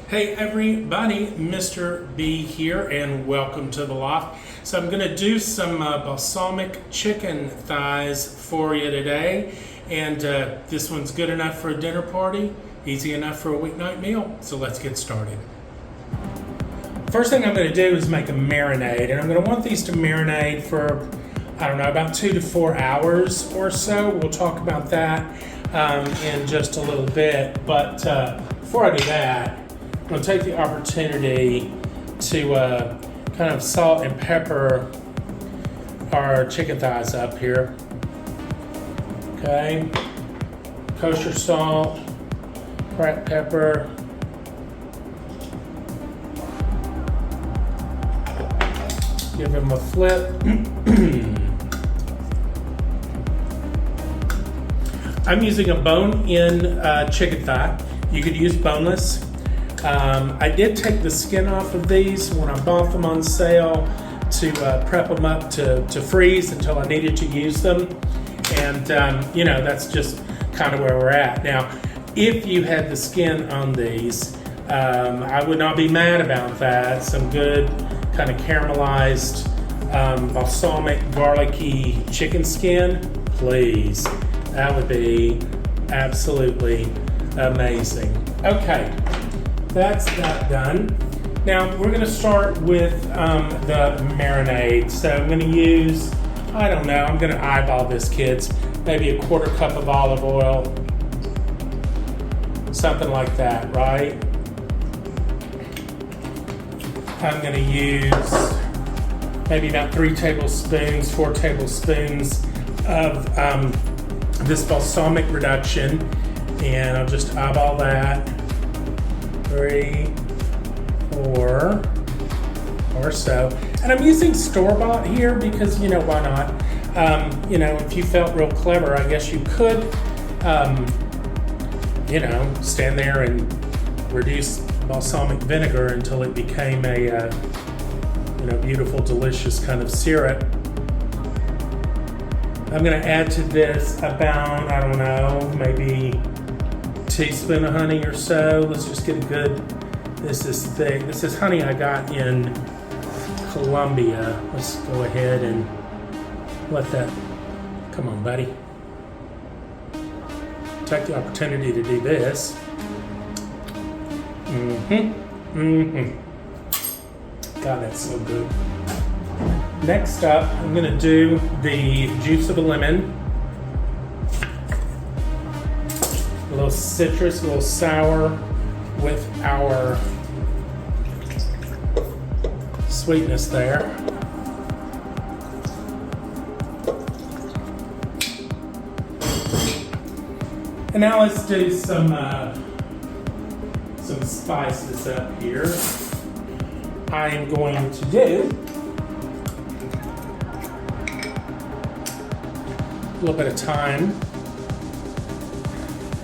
Hey everybody, Mr. B here, and welcome to the loft. So I'm going to do some balsamic chicken thighs for you today, and this one's good enough for a dinner party, easy enough for a weeknight meal. So let's get started. First thing I'm going to do is make a marinade, and I'm going to want these to marinate for, I don't know, about 2 to 4 hours or so. We'll talk about that in just a little bit, but before I do that, I'm going to take the opportunity to kind of salt and pepper our chicken thighs up here. Okay, kosher salt, cracked pepper, give them a flip. I'm using a bone-in chicken thigh. You could use boneless. I did take the skin off of these when I bought them on sale to prep them up to freeze until I needed to use them. And, you know, that's just kind of where we're at. Now, if you had the skin on these, I would not be mad about that. Some good kind of caramelized balsamic garlicky chicken skin, please. That would be absolutely amazing. Okay. That's that done. Now we're going to start with the marinade. So I'm going to use, I don't know, I'm going to eyeball this, kids. Maybe a 1/4 cup of olive oil. Something like that, right? I'm going to use maybe about 3 tablespoons, 4 tablespoons of this balsamic reduction. And I'll just eyeball that. 3, 4 or so. And I'm using store-bought here because, you know, why not? You know, if you felt real clever, I guess you could, you know, stand there and reduce balsamic vinegar until it became a, you know, beautiful, delicious kind of syrup. I'm going to add to this about, I don't know, maybe teaspoon of honey or so. Let's just get a good, this is thick. This is honey I got in Colombia. Let's go ahead and let that, come on buddy. Take the opportunity to do this. God, that's so good. Next up, I'm gonna do the juice of a lemon. A little citrus, a little sour with our sweetness there. And now let's do some spices up here. I am going to do a little bit of thyme.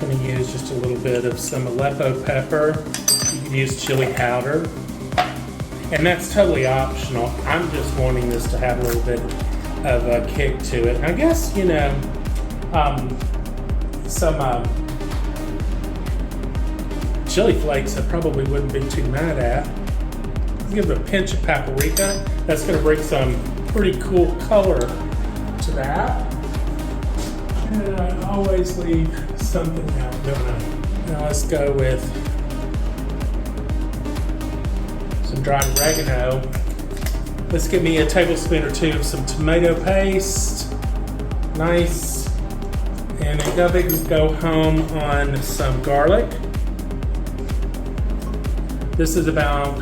I'm going to use just a little bit of some Aleppo pepper. You can use chili powder. And that's totally optional. I'm just wanting this to have a little bit of a kick to it. And I guess, you know, some chili flakes I probably wouldn't be too mad at. Let's give it a pinch of paprika. That's going to bring some pretty cool color to that. And I always leave something out, don't I? Now let's go with some dried oregano. Let's give me a tablespoon or 2 of some tomato paste. Nice. And then go home on some garlic. This is about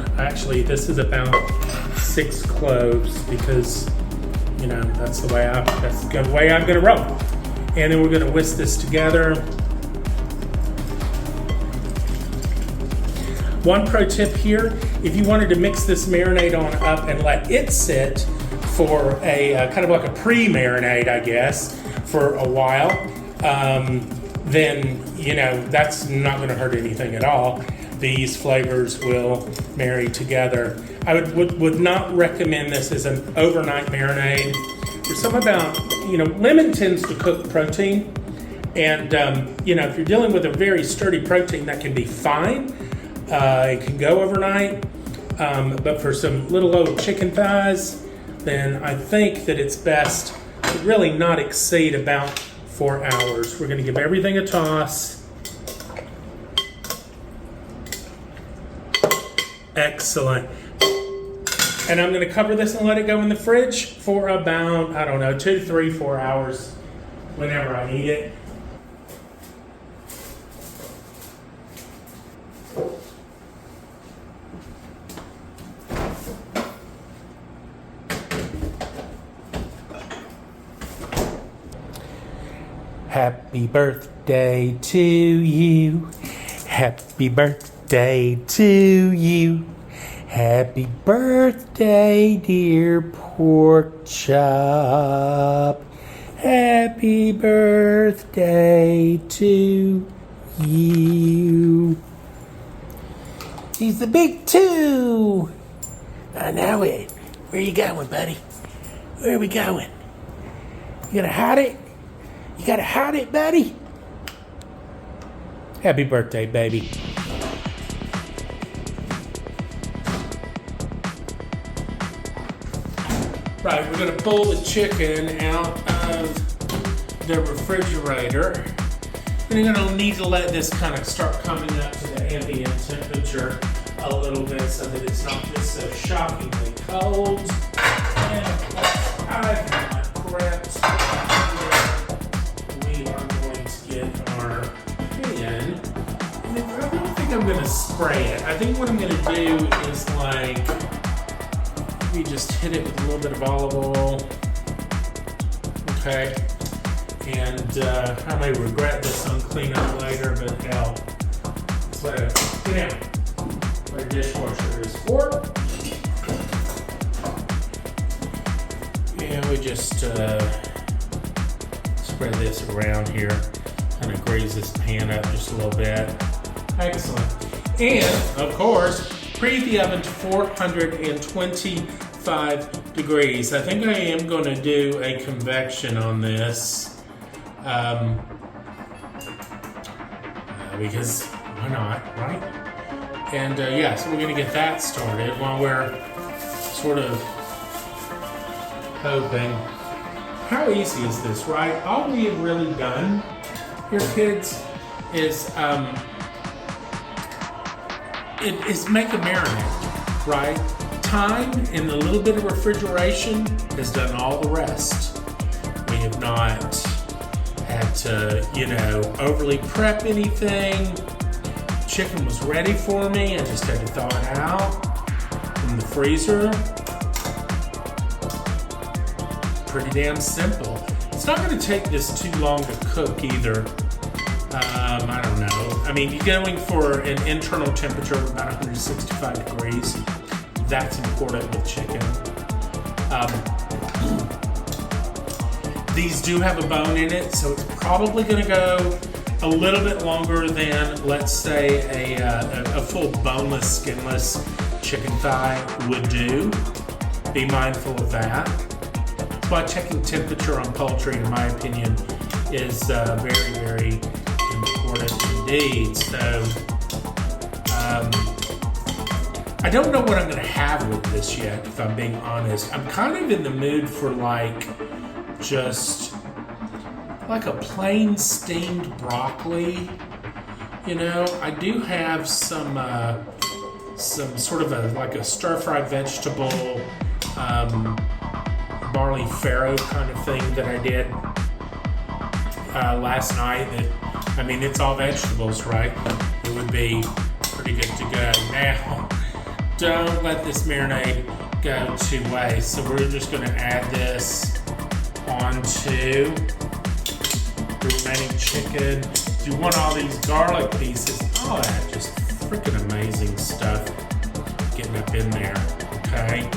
6 cloves because, you know, that's the way I'm gonna roll. And then we're going to whisk this together. One pro tip here, if you wanted to mix this marinade on up and let it sit for a kind of like a pre-marinade, I guess, for a while, then, you know, that's not going to hurt anything at all. These flavors will marry together. I would not recommend this as an overnight marinade. There's something about, you know, lemon tends to cook protein, and you know, if you're dealing with a very sturdy protein, that can be fine. It can go overnight, but for some little old chicken thighs, then I think that it's best to really not exceed about 4 hours. We're gonna give everything a toss. Excellent. And I'm gonna cover this and let it go in the fridge for about, I don't know, 2 to 3, 4 hours, whenever I need it. Happy birthday to you. Happy birthday to you. Happy birthday, dear pork chop. Happy birthday to you. He's the big 2. I know it. Where you going, buddy? Where are we going? You gonna hide it? You gotta hide it, buddy. Happy birthday, baby. Right, we're gonna pull the chicken out of the refrigerator. And you're gonna need to let this kind of start coming up to the ambient temperature a little bit so that it's not just so shockingly cold. And of course, I've got prepped. We are going to get our pan. And I don't think I'm gonna spray it. I think what I'm gonna do is like, we just hit it with a little bit of olive oil. Okay. And I may regret this on cleanup later, but hell, let's let it get down. What a dishwasher is for. And we just spread this around here. Kind of grease this pan up just a little bit. Excellent. And, of course, preheat the oven to 425 degrees. I think I am going to do a convection on this. Because why not, right? And yeah, so we're going to get that started while we're sort of hoping. How easy is this, right? All we have really done here, kids, is make a marinade, right? Time and a little bit of refrigeration has done all the rest. We have not had to, overly prep anything. Chicken was ready for me. I just had to thaw it out from the freezer. Pretty damn simple. It's not going to take this too long to cook either. I don't know. I mean, you're going for an internal temperature of about 165 degrees. That's important with chicken. These do have a bone in it, so it's probably going to go a little bit longer than, let's say, a full boneless, skinless chicken thigh would do. Be mindful of that. That's why checking temperature on poultry, in my opinion, is very, very important indeed. So, I don't know what I'm going to have with this yet, if I'm being honest. I'm kind of in the mood for just like a plain steamed broccoli. I do have some sort of a stir-fried vegetable, barley farro kind of thing that I did last night. It's all vegetables, right? It would be pretty good to go. Now, don't let this marinade go to waste. So we're just going to add this onto the remaining chicken. You want all these garlic pieces. Oh, that just freaking amazing stuff getting up in there. Okay.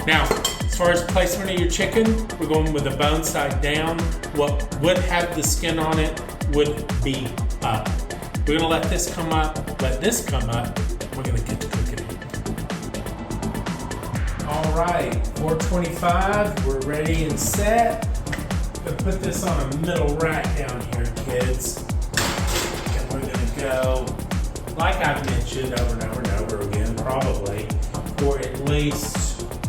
Now, as far as placement of your chicken, we're going with the bone side down. What would have the skin on it would be up. We're going to let this come up, we're going to get to cooking it. All right, 425, we're ready and set. I'm going to put this on a middle rack down here, kids. And we're going to go, like I've mentioned over and over and over again, probably for at least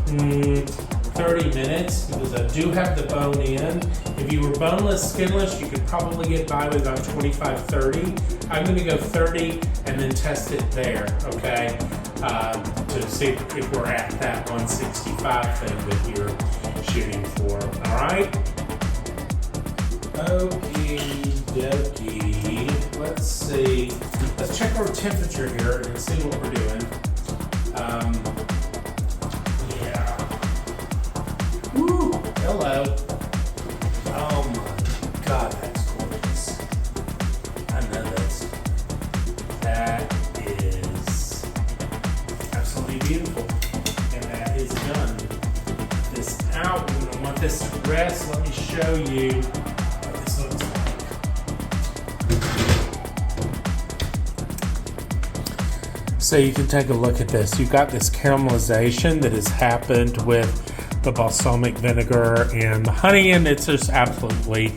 30 minutes, because I do have the bone in. If you were boneless, skinless, you could probably get by with about 25, 30. I'm gonna go 30 and then test it there, okay? To see if we're at that 165 thing that you're shooting for, all right? Okie dokie. Let's see. Let's check our temperature here and see what we're doing. Yeah. Woo! Hello. Oh my God, that's gorgeous. I know that is absolutely beautiful, and that is done. This out. I want this to rest. Let me show you. So you can take a look at this. You've got this caramelization that has happened with the balsamic vinegar and the honey, and it's just absolutely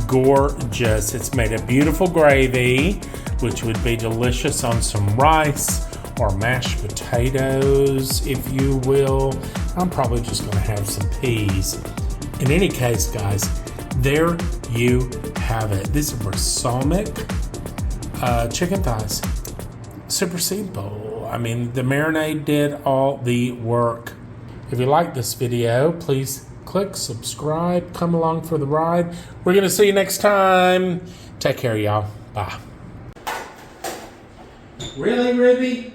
gorgeous. It's made a beautiful gravy, which would be delicious on some rice or mashed potatoes, if you will. I'm probably just gonna have some peas. In any case, guys, there you have it. This is balsamic chicken thighs. Super simple. I mean, the marinade did all the work. If you like this video, please click subscribe, come along for the ride. We're gonna see you next time. Take care, y'all. Bye. Really, Ruby?